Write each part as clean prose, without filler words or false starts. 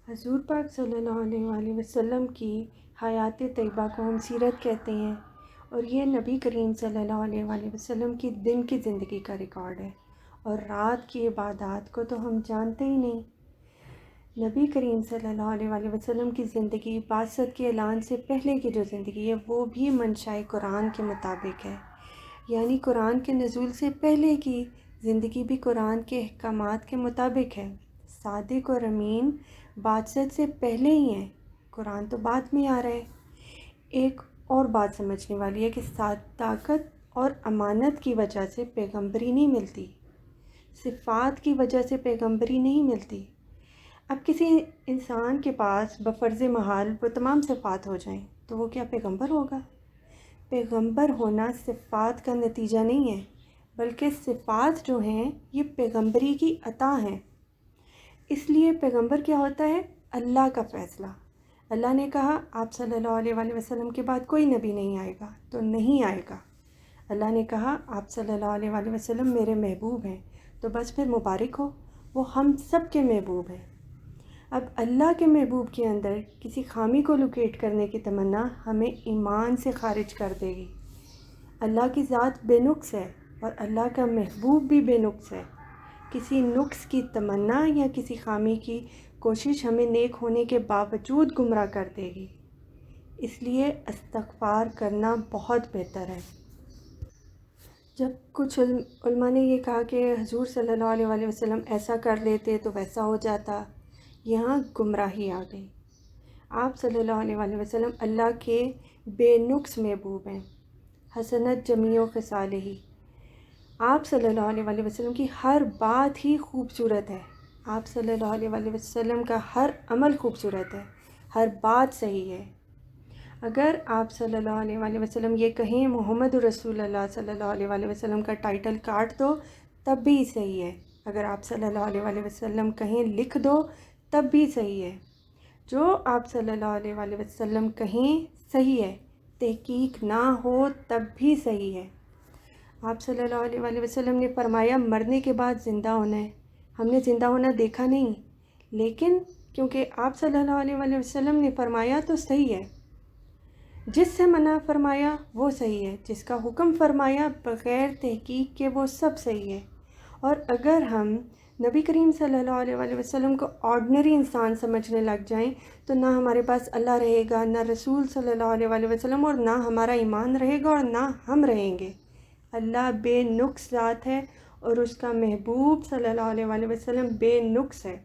حضور پاک صلی اللہ علیہ وآلہ وسلم کی حیات طیبہ کو ہم سیرت کہتے ہیں، اور یہ نبی کریم صلی اللہ علیہ وآلہ وسلم کی دن کی زندگی کا ریکارڈ ہے، اور رات کی عبادات کو تو ہم جانتے ہی نہیں۔ نبی کریم صلی اللہ علیہ وآلہ وسلم کی زندگی بعثت کے اعلان سے پہلے کی جو زندگی ہے وہ بھی منشاء قرآن کے مطابق ہے، یعنی قرآن کے نزول سے پہلے کی زندگی بھی قرآن کے احکامات کے مطابق ہے۔ صادق اور امین بعثت سے پہلے ہی ہیں، قرآن تو بعد میں آ رہا ہے۔ ایک اور بات سمجھنے والی ہے کہ صداقت اور امانت کی وجہ سے پیغمبری نہیں ملتی، صفات کی وجہ سے پیغمبری نہیں ملتی۔ اب کسی انسان کے پاس بفرض محال وہ تمام صفات ہو جائیں تو وہ کیا پیغمبر ہوگا؟ پیغمبر ہونا صفات کا نتیجہ نہیں ہے، بلکہ صفات جو ہیں یہ پیغمبری کی عطا ہیں۔ اس لیے پیغمبر کیا ہوتا ہے؟ اللہ کا فیصلہ۔ اللہ نے کہا آپ صلی اللہ علیہ وآلہ وسلم کے بعد کوئی نبی نہیں آئے گا تو نہیں آئے گا۔ اللہ نے کہا آپ صلی اللہ علیہ وآلہ وسلم میرے محبوب ہیں تو بس پھر مبارک ہو، وہ ہم سب کے محبوب ہیں۔ اب اللہ کے محبوب کے اندر کسی خامی کو لوکیٹ کرنے کی تمنا ہمیں ایمان سے خارج کر دے گی۔ اللہ کی ذات بے نقص ہے اور اللہ کا محبوب بھی بے نقص ہے۔ کسی نقص کی تمنا یا کسی خامی کی کوشش ہمیں نیک ہونے کے باوجود گمراہ کر دے گی، اس لیے استغفار کرنا بہت بہتر ہے۔ جب کچھ علماء نے یہ کہا کہ حضور صلی اللہ علیہ وآلہ وسلم ایسا کر لیتے تو ویسا ہو جاتا، یہاں گمراہی آ گئی۔ آپ صلی اللہ علیہ وآلہ وسلم اللہ کے بے نقص محبوب ہیں، حسنت جمیع خصالہ۔ آپ صلی اللہ علیہ وآلہ وسلم کی ہر بات ہی خوبصورت ہے، آپ صلی اللہ علیہ وآلہ وسلم کا ہر عمل خوبصورت ہے، ہر بات صحیح ہے۔ اگر آپ صلی اللہ علیہ وآلہ وسلم یہ کہیں محمد رسول اللہ صلی اللہ علیہ وآلہ وسلم کا ٹائٹل کاٹ دو تب بھی صحیح ہے، اگر آپ صلی اللہ علیہ وآلہ وسلم کہیں لکھ دو تب بھی صحیح ہے۔ جو آپ صلی اللہ علیہ وآلہ وسلم کہیں صحیح ہے، تحقیق نہ ہو تب بھی صحیح ہے۔ آپ صلی اللہ علیہ وآلہ وسلم نے فرمایا مرنے کے بعد زندہ ہونا ہے، ہم نے زندہ ہونا دیکھا نہیں، لیکن کیونکہ آپ صلی اللہ علیہ وآلہ وسلم نے فرمایا تو صحیح ہے۔ جس سے منع فرمایا وہ صحیح ہے، جس کا حکم فرمایا بغیر تحقیق کے وہ سب صحیح ہے۔ اور اگر ہم نبی کریم صلی اللہ علیہ وآلہ وسلم کو آرڈنری انسان سمجھنے لگ جائیں تو نہ ہمارے پاس اللہ رہے گا، نہ رسول صلی اللہ علیہ وآلہ وسلم، اور نہ ہمارا ایمان رہے گا اور نہ ہم رہیں گے۔ اللہ بے نقص ذات ہے اور اس کا محبوب صلی اللہ علیہ وآلہ وسلم بے نقص ہے۔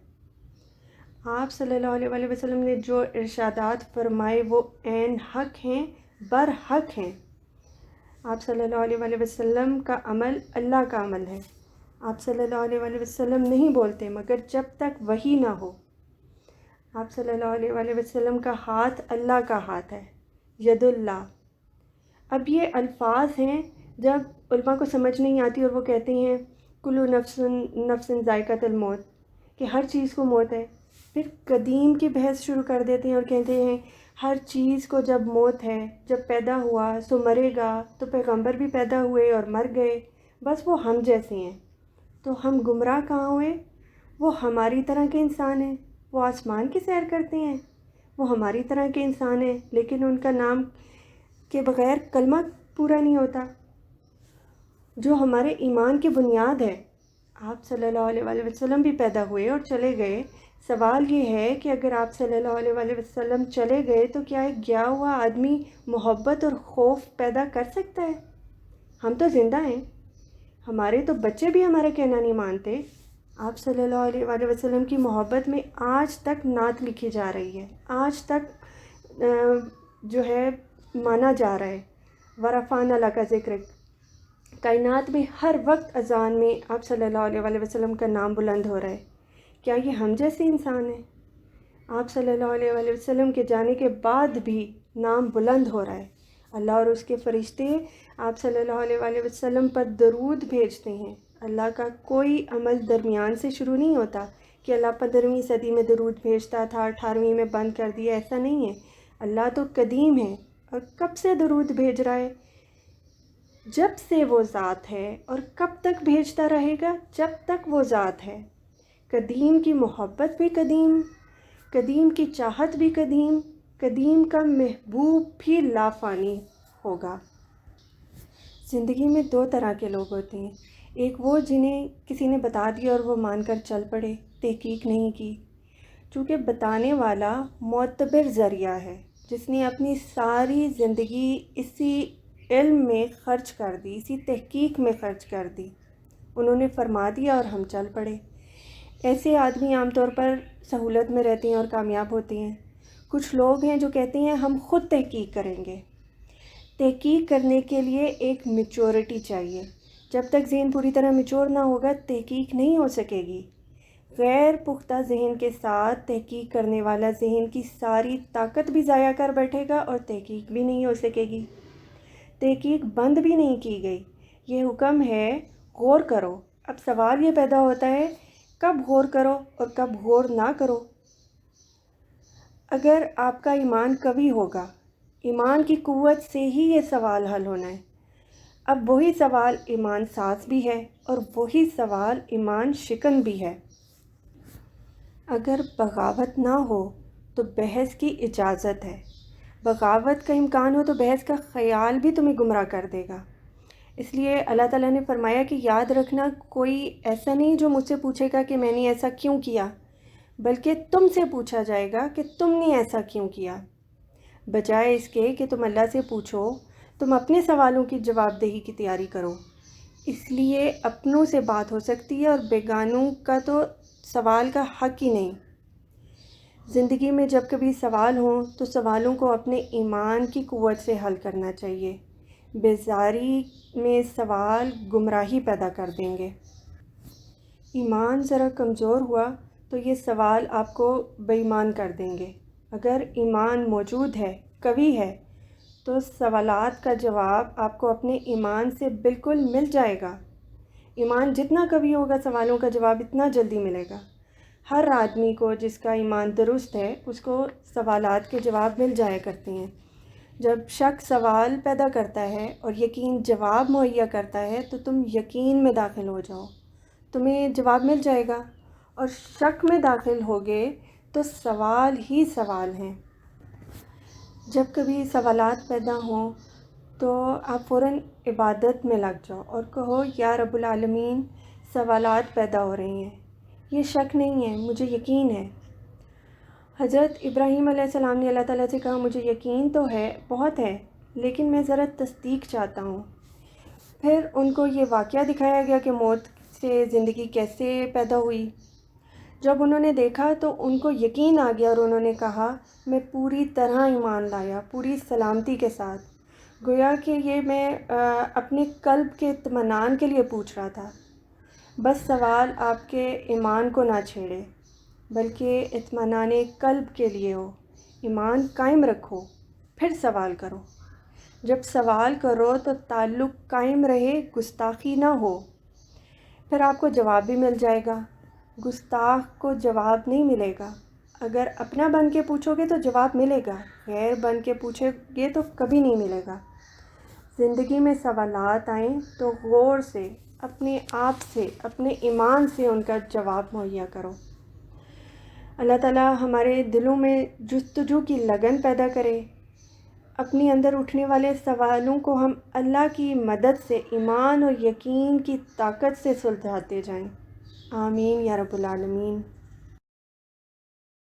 آپ صلی اللہ علیہ وآلہ وسلم نے جو ارشادات فرمائے وہ عین حق ہیں، برحق ہیں۔ آپ صلی اللہ علیہ وآلہ وسلم کا عمل اللہ کا عمل ہے۔ آپ صلی اللہ علیہ وآلہ وسلم نہیں بولتے مگر جب تک وحی نہ ہو۔ آپ صلی اللہ علیہ وآلہ وسلم کا ہاتھ اللہ کا ہاتھ ہے، ید اللہ۔ اب یہ الفاظ ہیں جب علماء کو سمجھ نہیں آتی اور وہ کہتے ہیں کلو نفس ذائقۃ الموت، کہ ہر چیز کو موت ہے، پھر قدیم کی بحث شروع کر دیتے ہیں اور کہتے ہیں ہر چیز کو جب موت ہے، جب پیدا ہوا سو مرے گا، تو پیغمبر بھی پیدا ہوئے اور مر گئے، بس وہ ہم جیسے ہیں۔ تو ہم گمراہ کہاں ہوئے؟ وہ ہماری طرح کے انسان ہیں، وہ آسمان کی سیر کرتے ہیں، وہ ہماری طرح کے انسان ہیں لیکن ان کا نام کے بغیر کلمہ پورا نہیں ہوتا، جو ہمارے ایمان کی بنیاد ہے۔ آپ صلی اللہ علیہ وآلہ وسلم بھی پیدا ہوئے اور چلے گئے۔ سوال یہ ہے کہ اگر آپ صلی اللہ علیہ وآلہ وسلم چلے گئے تو کیا ایک گیا ہوا آدمی محبت اور خوف پیدا کر سکتا ہے؟ ہم تو زندہ ہیں، ہمارے تو بچے بھی ہمارا کہنا نہیں مانتے۔ آپ صلی اللہ علیہ وآلہ وسلم کی محبت میں آج تک نعت لکھی جا رہی ہے، آج تک جو ہے مانا جا رہا ہے۔ ورفعنا لک ذکرک، کائنات میں ہر وقت اذان میں آپ صلی اللہ علیہ وآلہ وسلم کا نام بلند ہو رہا ہے۔ کیا یہ ہم جیسے انسان ہیں؟ آپ صلی اللہ علیہ وآلہ وسلم کے جانے کے بعد بھی نام بلند ہو رہا ہے۔ اللہ اور اس کے فرشتے آپ صلی اللہ علیہ وآلہ وسلم پر درود بھیجتے ہیں۔ اللہ کا کوئی عمل درمیان سے شروع نہیں ہوتا کہ اللہ 15ویں صدی میں درود بھیجتا تھا 18ویں میں بند کر دیا، ایسا نہیں ہے۔ اللہ تو قدیم ہے اور کب سے درود بھیج رہا ہے؟ جب سے وہ ذات ہے، اور کب تک بھیجتا رہے گا؟ جب تک وہ ذات ہے۔ قدیم کی محبت بھی قدیم، قدیم کی چاہت بھی قدیم، قدیم کا محبوب بھی لافانی ہوگا۔ زندگی میں دو طرح کے لوگ ہوتے ہیں، ایک وہ جنہیں کسی نے بتا دیا اور وہ مان کر چل پڑے، تحقیق نہیں کی، چونکہ بتانے والا معتبر ذریعہ ہے، جس نے اپنی ساری زندگی اسی علم میں خرچ کر دی، اسی تحقیق میں خرچ کر دی، انہوں نے فرما دیا اور ہم چل پڑے۔ ایسے آدمی عام طور پر سہولت میں رہتے ہیں اور کامیاب ہوتے ہیں۔ کچھ لوگ ہیں جو کہتے ہیں ہم خود تحقیق کریں گے۔ تحقیق کرنے کے لیے ایک میچورٹی چاہیے۔ جب تک ذہن پوری طرح میچور نہ ہوگا تحقیق نہیں ہو سکے گی۔ غیر پختہ ذہن کے ساتھ تحقیق کرنے والا ذہن کی ساری طاقت بھی ضائع کر بیٹھے گا اور تحقیق بھی نہیں ہو سکے گی۔ تحقیق بند بھی نہیں کی گئی، یہ حکم ہے غور کرو۔ اب سوال یہ پیدا ہوتا ہے کب غور کرو اور کب غور نہ کرو۔ اگر آپ کا ایمان قوی ہوگا، ایمان کی قوت سے ہی یہ سوال حل ہونا ہے۔ اب وہی سوال ایمان ساز بھی ہے اور وہی سوال ایمان شکن بھی ہے۔ اگر بغاوت نہ ہو تو بحث کی اجازت ہے، بغاوت کا امکان ہو تو بحث کا خیال بھی تمہیں گمراہ کر دے گا۔ اس لیے اللہ تعالیٰ نے فرمایا کہ یاد رکھنا کوئی ایسا نہیں جو مجھ سے پوچھے گا کہ میں نے ایسا کیوں کیا، بلکہ تم سے پوچھا جائے گا کہ تم نے ایسا کیوں کیا۔ بجائے اس کے کہ تم اللہ سے پوچھو، تم اپنے سوالوں کی جواب دہی کی تیاری کرو۔ اس لیے اپنوں سے بات ہو سکتی ہے اور بیگانوں کا تو سوال کا حق ہی نہیں۔ زندگی میں جب کبھی سوال ہوں تو سوالوں کو اپنے ایمان کی قوت سے حل کرنا چاہیے۔ بیزاری میں سوال گمراہی پیدا کر دیں گے۔ ایمان ذرا کمزور ہوا تو یہ سوال آپ کو بے ایمان کر دیں گے۔ اگر ایمان موجود ہے، قوی ہے، تو سوالات کا جواب آپ کو اپنے ایمان سے بالکل مل جائے گا۔ ایمان جتنا قوی ہوگا سوالوں کا جواب اتنا جلدی ملے گا۔ ہر آدمی کو جس کا ایمان درست ہے اس کو سوالات کے جواب مل جایا کرتے ہیں۔ جب شک سوال پیدا کرتا ہے اور یقین جواب مہیا کرتا ہے تو تم یقین میں داخل ہو جاؤ، تمہیں جواب مل جائے گا، اور شک میں داخل ہوگے تو سوال ہی سوال ہیں۔ جب کبھی سوالات پیدا ہوں تو آپ فوراً عبادت میں لگ جاؤ اور کہو یا رب العالمین سوالات پیدا ہو رہے ہیں، یہ شک نہیں ہے، مجھے یقین ہے۔ حضرت ابراہیم علیہ السلام نے اللہ تعالیٰ سے کہا مجھے یقین تو ہے، بہت ہے، لیکن میں ذرا تصدیق چاہتا ہوں۔ پھر ان کو یہ واقعہ دکھایا گیا کہ موت سے زندگی کیسے پیدا ہوئی۔ جب انہوں نے دیکھا تو ان کو یقین آ گیا اور انہوں نے کہا میں پوری طرح ایمان لایا، پوری سلامتی کے ساتھ، گویا کہ یہ میں اپنے قلب کے اطمینان کے لیے پوچھ رہا تھا۔ بس سوال آپ کے ایمان کو نہ چھیڑے بلکہ اطمینان قلب کے لیے ہو۔ ایمان قائم رکھو پھر سوال کرو۔ جب سوال کرو تو تعلق قائم رہے، گستاخی نہ ہو، پھر آپ کو جواب بھی مل جائے گا۔ گستاخ کو جواب نہیں ملے گا۔ اگر اپنا بن کے پوچھو گے تو جواب ملے گا، غیر بن کے پوچھو گے تو کبھی نہیں ملے گا۔ زندگی میں سوالات آئیں تو غور سے اپنے آپ سے، اپنے ایمان سے ان کا جواب مہیا کرو۔ اللہ تعالیٰ ہمارے دلوں میں جستجو کی لگن پیدا کرے، اپنی اندر اٹھنے والے سوالوں کو ہم اللہ کی مدد سے ایمان اور یقین کی طاقت سے سلجھاتے جائیں۔ آمین یا رب العالمین۔